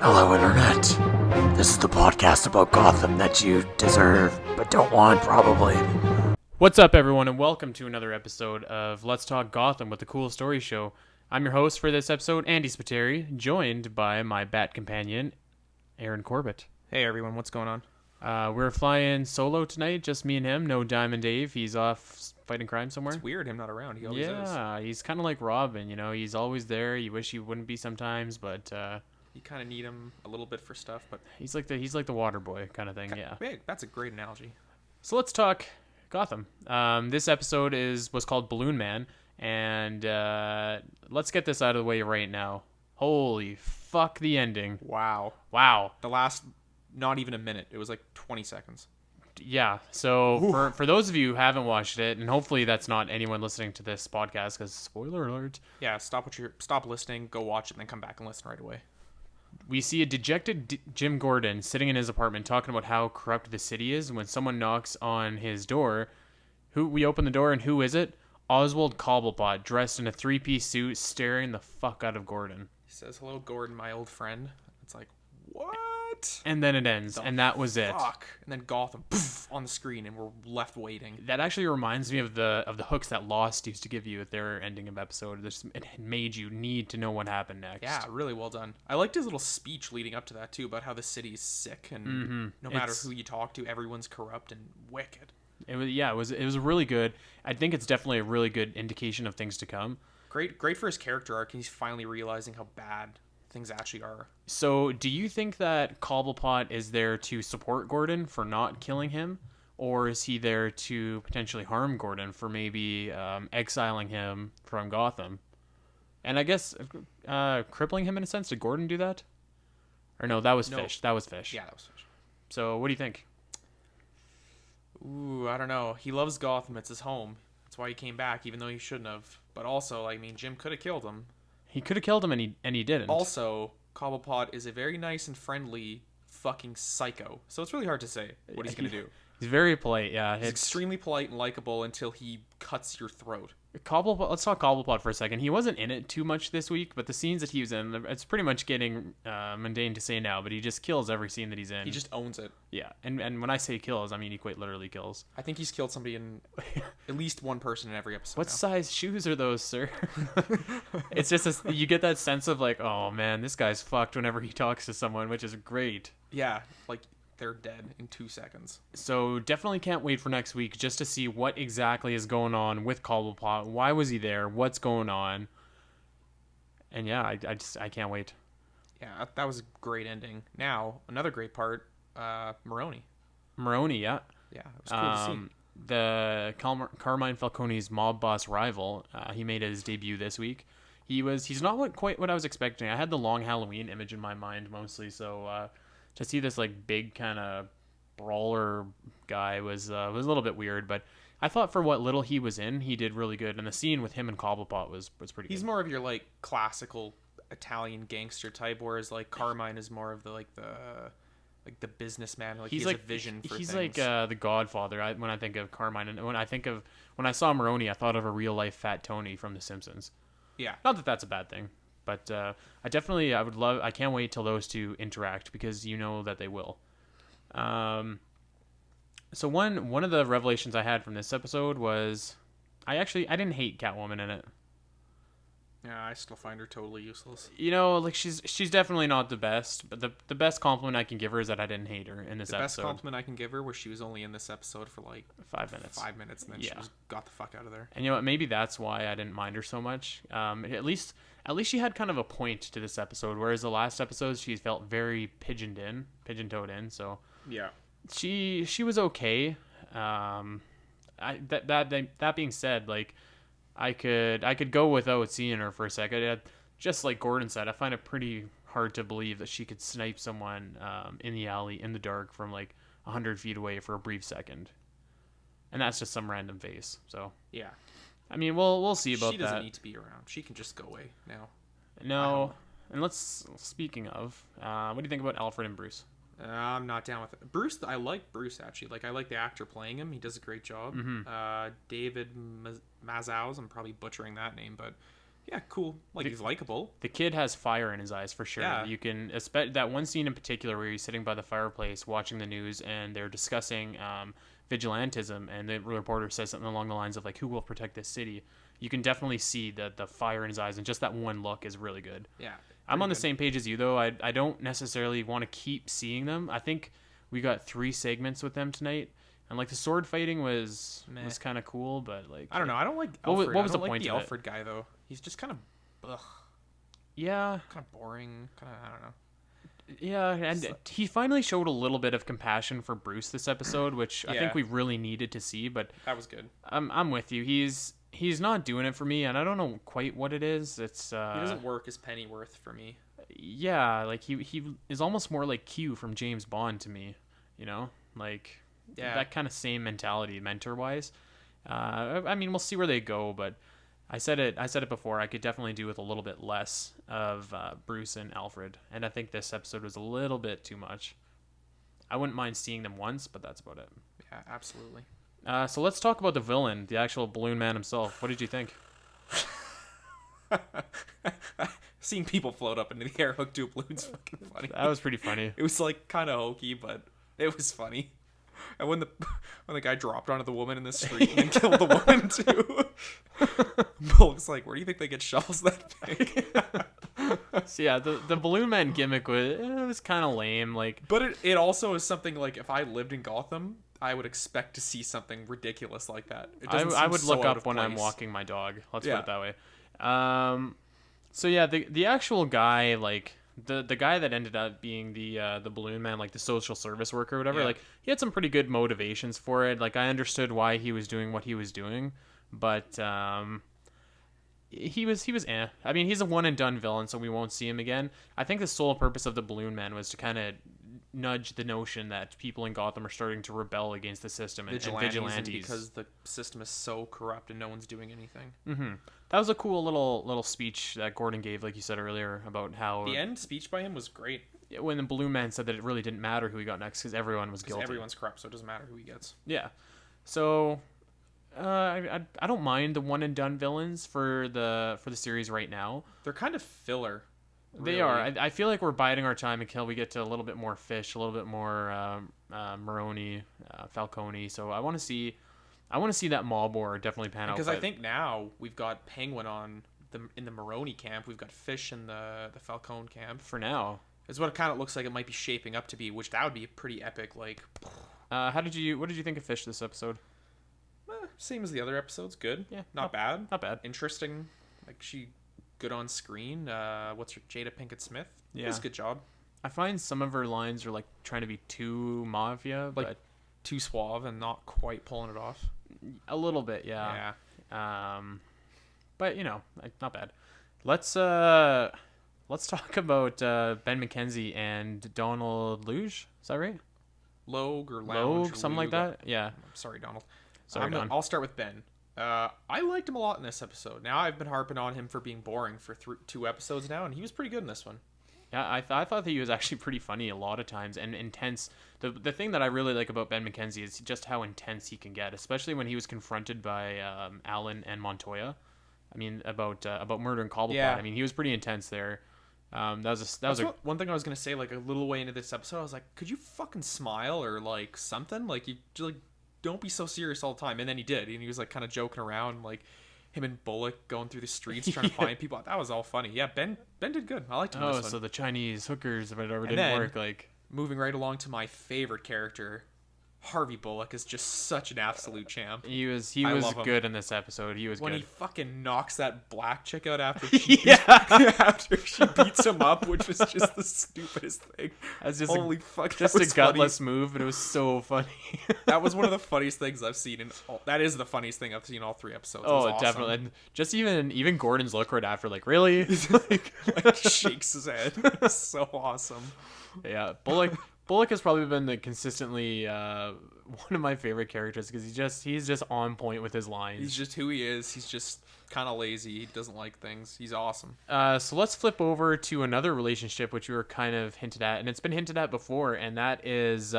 Hello, Internet. This is the podcast about Gotham that you deserve, but don't want, probably. What's up, everyone, and welcome to another episode of Let's Talk Gotham with the Cool Story Show. I'm your host for this episode, Andy Spiteri, joined by my bat companion, Aaron Corbett. Hey everyone, what's going on? We're flying solo tonight, just me and him. No Diamond Dave. He's off fighting crime somewhere. It's weird him not around. He always is. Yeah, he's kind of like Robin. You know, he's always there. You wish he wouldn't be sometimes, but You kind of need him a little bit for stuff, but he's like the water boy kind of thing. Yeah. Hey, that's a great analogy. So let's talk Gotham. This episode was called Balloonman, and let's get this out of the way right now. Holy fuck, the ending. Wow. Wow. The last, not even a minute. It was like 20 seconds. Yeah. So for those of you who haven't watched it, and hopefully that's not anyone listening to this podcast, because spoiler alert. Yeah, stop listening, go watch it, and then come back and listen right away. We see a dejected Jim Gordon sitting in his apartment talking about how corrupt the city is when someone knocks on his door. We open the door, and who is it? Oswald Cobblepot, dressed in a three-piece suit, staring the fuck out of Gordon. He says, "Hello, Gordon, my old friend." It's like, what? And then it ends, and that was it. Fuck. And then Gotham, poof, on the screen, and we're left waiting. That actually reminds me of the hooks that Lost used to give you at their ending of episode. It made you need to know what happened next. Yeah, really well done. I liked his little speech leading up to that, too, about how the city's sick, and no matter who you talk to, everyone's corrupt and wicked. It was really good. I think it's definitely a really good indication of things to come. Great for his character arc, and he's finally realizing how bad things actually are. So, do you think that Cobblepot is there to support Gordon for not killing him, or is he there to potentially harm Gordon for maybe exiling him from Gotham? And I guess crippling him in a sense. Did Gordon do that? Or no, that was Fish. That was Fish. Yeah, that was Fish. So, what do you think? Ooh, I don't know. He loves Gotham. It's his home. That's why he came back, even though he shouldn't have. But also, I mean, Jim could have killed him. He could have killed him, and he didn't. Also, Cobblepot is a very nice and friendly fucking psycho. So it's really hard to say what he's going to do. He's very polite, yeah. He's extremely polite and likable until he cuts your throat. Let's talk Cobblepot for a second. He wasn't in it too much this week, but the scenes that he was in, it's pretty much getting mundane to say now, but he just kills every scene that he's in. He just owns it. Yeah, and when I say kills, I mean he quite literally kills. I think he's killed somebody in at least one person in every episode. What size shoes are those, sir? It's just you get that sense of like, oh man, this guy's fucked whenever he talks to someone, which is great. Yeah, like they're dead in 2 seconds. So definitely can't wait for next week just to see what exactly is going on with Cobblepot. Why was he there? What's going on? And yeah, I can't wait. Yeah, that was a great ending. Now, another great part, Maroni. Maroni, yeah. Yeah, it was cool to see. The Carmine Falcone's mob boss rival, he made his debut this week. He's not quite what I was expecting. I had the Long Halloween image in my mind mostly, so to see this like big kind of brawler guy was a little bit weird, but I thought for what little he was in, he did really good, and the scene with him and Cobblepot was pretty good. He's more of your like classical Italian gangster type, whereas like Carmine is more of the businessman. Like he's has a vision for things. He's like the Godfather. When I think of Carmine, and when I saw Maroni, I thought of a real life Fat Tony from The Simpsons. Yeah, not that that's a bad thing. But I can't wait till those two interact because you know that they will. So one of the revelations I had from this episode was I didn't hate Catwoman in it. Yeah, I still find her totally useless. You know, like she's definitely not the best, but the best compliment I can give her is that I didn't hate her in this episode. The best compliment I can give her was she was only in this episode for like 5 minutes. 5 minutes, and then she just got the fuck out of there. And you know what? Maybe that's why I didn't mind her so much. At least she had kind of a point to this episode, whereas the last episode she felt very pigeon-toed in. So yeah, she was okay. That being said, like. I could go without seeing her for a second. Just like Gordon said, I find it pretty hard to believe that she could snipe someone in the alley in the dark from like 100 feet away for a brief second, and that's just some random face. So yeah, I mean we'll see about that. She doesn't need to be around. She can just go away now. No, and speaking of, what do you think about Alfred and Bruce? I'm not down with it. Bruce, I like Bruce, actually. Like, I like the actor playing him. He does a great job. Mm-hmm. David Mazouz, I'm probably butchering that name, but Yeah, cool. Like, he's likable. The kid has fire in his eyes for sure. Yeah. You can that one scene in particular where he's sitting by the fireplace watching the news and they're discussing vigilantism, and the reporter says something along the lines of like, "Who will protect this city?" You can definitely see that the fire in his eyes, and just that one look is really good. Yeah. I'm on the same page as you though. I don't necessarily want to keep seeing them. I think we got 3 segments with them tonight. And like the sword fighting was kind of cool, but like I don't know. I don't like Alfred. what was I don't the like point the of it? Alfred guy though. He's just kind of Yeah, kind of boring. Kind of I don't know. yeah, and he finally showed a little bit of compassion for Bruce this episode, which I think we really needed to see. But that was good. I'm with you. He's not doing it for me, and I don't know quite what it is. It's he doesn't work as Pennyworth for me. Yeah, like he is almost more like Q from James Bond to me. You know, like. Yeah. That kind of same mentality, mentor-wise. I mean, we'll see where they go, but I said it before. I could definitely do with a little bit less of Bruce and Alfred, and I think this episode was a little bit too much. I wouldn't mind seeing them once, but that's about it. Yeah, absolutely. So let's talk about the villain, the actual Balloonman himself. What did you think? Seeing people float up into the air hooked to a balloon's fucking funny. That was pretty funny. It was like kind of hokey, but it was funny. And when the guy dropped onto the woman in the street and killed the woman too, Bullock's like, "Where do you think they get shovels that big?" So yeah, the Balloonman gimmick was kind of lame. Like, but it also is something like if I lived in Gotham, I would expect to see something ridiculous like that. I would look up when I'm walking my dog. Let's put it that way. So yeah, the actual guy, like. The guy that ended up being the Balloonman, like the social service worker or whatever, like he had some pretty good motivations for it. Like I understood why he was doing what he was doing, but he was I mean, he's a one and done villain, so we won't see him again. I think the sole purpose of the Balloonman was to kind of nudge the notion that people in Gotham are starting to rebel against the system and vigilantes because the system is so corrupt and no one's doing anything. Mm-hmm. That was a cool little speech that Gordon gave, like you said earlier, about how the end speech by him was great. When the Balloonman said that it really didn't matter who he got next because everyone was guilty. Everyone's corrupt, so it doesn't matter who he gets. Yeah. So I don't mind the one and done villains for the series right now. They're kind of filler. Really. They are. I feel like we're biding our time until we get to a little bit more Fish, a little bit more Maroni, Falcone. So I want to see that mob war definitely pan out. Because I think now we've got Penguin in the Maroni camp. We've got Fish in the Falcone camp. For now. It's what it kind of looks like it might be shaping up to be, which that would be pretty epic. Like, what did you think of Fish this episode? Same as the other episodes. Good. Yeah. Not bad. Not bad. Interesting. Like she good on screen. What's her Jada Pinkett Smith? Yeah. Does a good job. I find some of her lines are like trying to be too mafia, like, but too suave and not quite pulling it off. A little bit, yeah. But not bad. Let's talk about Ben McKenzie and Donald Luge. Is that right? Logue or Lounge. Logue, something like that. Yeah. Sorry, Donald. Sorry, Don. I'll start with Ben. I liked him a lot in this episode. Now I've been harping on him for being boring for 2 episodes now, and he was pretty good in this one. Yeah, I thought that he was actually pretty funny a lot of times and intense. The thing that I really like about Ben McKenzie is just how intense he can get, especially when he was confronted by Alan and Montoya. I mean, about murder and Cobblepot. Yeah. I mean, he was pretty intense there. One thing I was gonna say. Like a little way into this episode, I was like, could you fucking smile or like something? Like you like don't be so serious all the time. And then he did, and he was like kind of joking around, like him and Bullock going through the streets trying to find people. That was all funny. Yeah, Ben did good. I liked him. Oh, so the Chinese hookers, whatever, didn't work. Like moving right along to my favorite character, Harvey Bullock is just such an absolute champ. He was good in this episode. He was when good. He fucking knocks that black chick out after after she beats him up, which was just the stupidest thing. That's just holy fuck, just a gutless move, but it was so funny. That was one of the funniest things I've seen that is the funniest thing I've seen all 3 episodes. Oh, awesome. Definitely. And just even Gordon's look right after, like, really? like shakes his head. It's so awesome. Yeah, Bullock has probably been the consistently one of my favorite characters because he's just on point with his lines. He's just who he is. He's just kind of lazy. He doesn't like things. He's awesome. So let's flip over to another relationship which we were kind of hinted at, and it's been hinted at before, and that is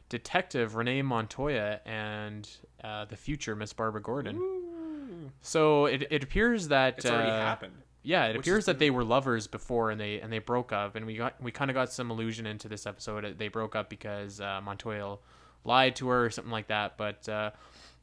Detective Renee Montoya and the future Miss Barbara Gordon. Ooh. So it appears that It's already happened. Yeah, it Which appears is that they were lovers before and they broke up, and we kind of got some allusion into this episode. They broke up because Montoya lied to her or something like that. But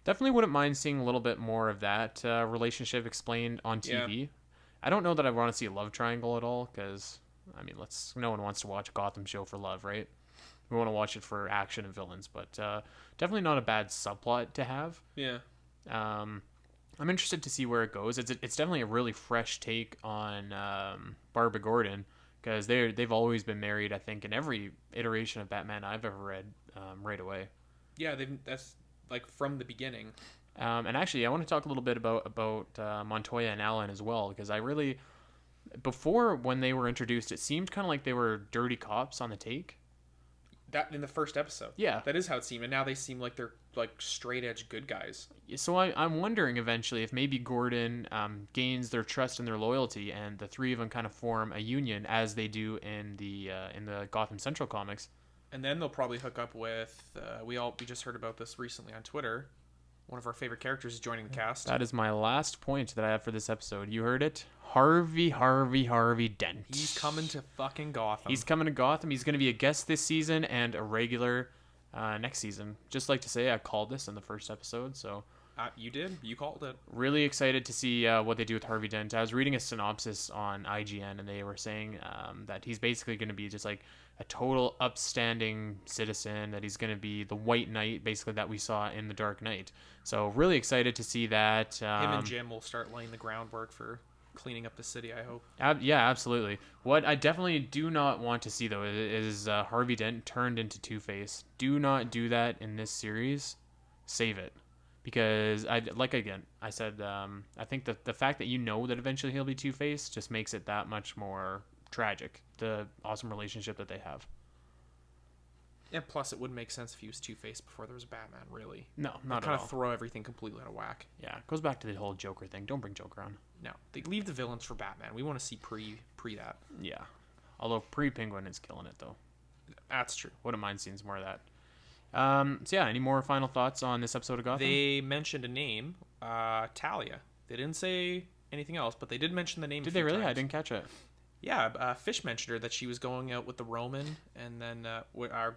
definitely wouldn't mind seeing a little bit more of that relationship explained on TV. Yeah. I don't know that I want to see a love triangle at all, because I mean, no one wants to watch a Gotham show for love, right? We want to watch it for action and villains, but definitely not a bad subplot to have. Yeah. I'm interested to see where it goes. It's definitely a really fresh take on Barbara Gordon, because they've always been married, I think, in every iteration of Batman I've ever read right away. Yeah, that's like from the beginning. And actually, I want to talk a little bit about Montoya and Alan as well, because before when they were introduced, it seemed kind of like they were dirty cops on the take. That in the first episode. Yeah. That is how it seemed, and now they seem like they're like straight edge good guys. So I'm wondering eventually if maybe Gordon gains their trust and their loyalty, and the three of them kind of form a union as they do in the Gotham Central comics. And then they'll probably hook up with we just heard about this recently on Twitter. One of our favorite characters is joining the cast. That is my last point that I have for this episode. You heard it. Harvey Dent. He's coming to fucking Gotham. He's coming to Gotham. He's going to be a guest this season and a regular next season. Just like to say, I called this in the first episode, so... You did. You called it. Really excited to see what they do with Harvey Dent. I was reading a synopsis on IGN, and they were saying that he's basically going to be just like a total upstanding citizen, that he's going to be the White Knight, basically, that we saw in The Dark Knight. So really excited to see that. Him and Jim will start laying the groundwork for cleaning up the city, I hope. Yeah, absolutely. What I definitely do not want to see, though, is Harvey Dent turned into Two-Face. Do not do that in this series. Save it. Because, I said, I think the fact that you know that eventually he'll be Two-Face just makes it that much more tragic, the awesome relationship that they have. Yeah, plus it wouldn't make sense if he was Two-Face before there was a Batman, really. No, not at all. Kind of throw everything completely out of whack. Yeah, it goes back to the whole Joker thing. Don't bring Joker on. No, they leave the villains for Batman. We want to see pre that. Yeah. Although pre-Penguin is killing it, though. That's true. Wouldn't mind seeing some more of that. So yeah, any more final thoughts on this episode of Gotham? They mentioned a name, Talia. They didn't say anything else, but they did mention the name. Did they really? I didn't catch it. Yeah, Fish mentioned her, that she was going out with the Roman, and then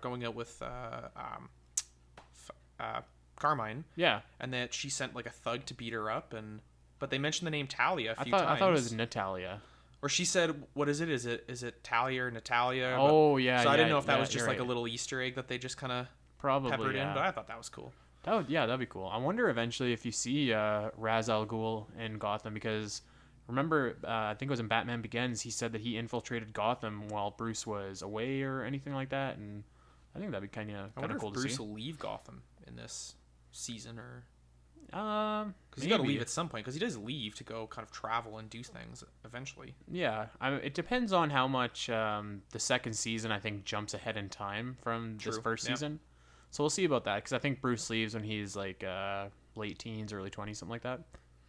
going out with Carmine. Yeah, and that she sent like a thug to beat her up, but they mentioned the name Talia a few times. I thought it was Natalia. Or she said, "What is it? Is it Talia or Natalia?" Oh, yeah. So I didn't know if that was just like a little Easter egg that they just kind of peppered in, but I thought that was cool. That'd be cool. I wonder eventually if you see Ra's al Ghul in Gotham, because remember, I think it was in Batman Begins, he said that he infiltrated Gotham while Bruce was away or anything like that, and I think that'd be kind of cool to see. I wonder if Bruce will leave Gotham in this season, or because he's got to leave at some point, because he does leave to go kind of travel and do things eventually. Yeah, it depends on how much the second season, I think, jumps ahead in time from this first season. So we'll see about that, because I think Bruce leaves when he's like late teens, early 20s, something like that.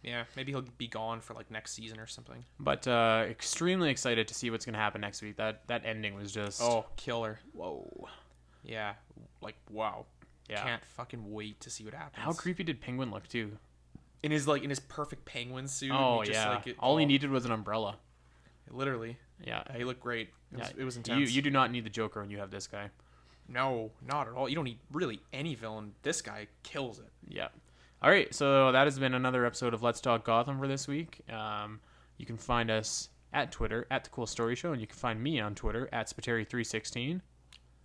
Yeah, maybe he'll be gone for like next season or something. But extremely excited to see what's going to happen next week. That ending was just... Oh, killer. Whoa. Yeah, like, wow. Yeah. Can't fucking wait to see what happens. How creepy did Penguin look, too? In his perfect penguin suit. Oh, yeah. All he needed was an umbrella. Literally. Yeah. He looked great. It was intense. You do not need the Joker when you have this guy. No, not at all. You don't need really any villain. This guy kills it. Yeah. All right, so that has been another episode of Let's Talk Gotham for this week. You can find us at Twitter, at The Cool Story Show, and you can find me on Twitter, at Spiteri316.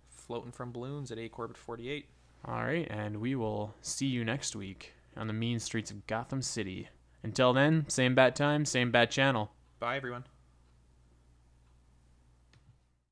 Floating from balloons at ACorbett48. All right, and we will see you next week on the mean streets of Gotham City. Until then, same bat time, same bat channel. Bye, everyone.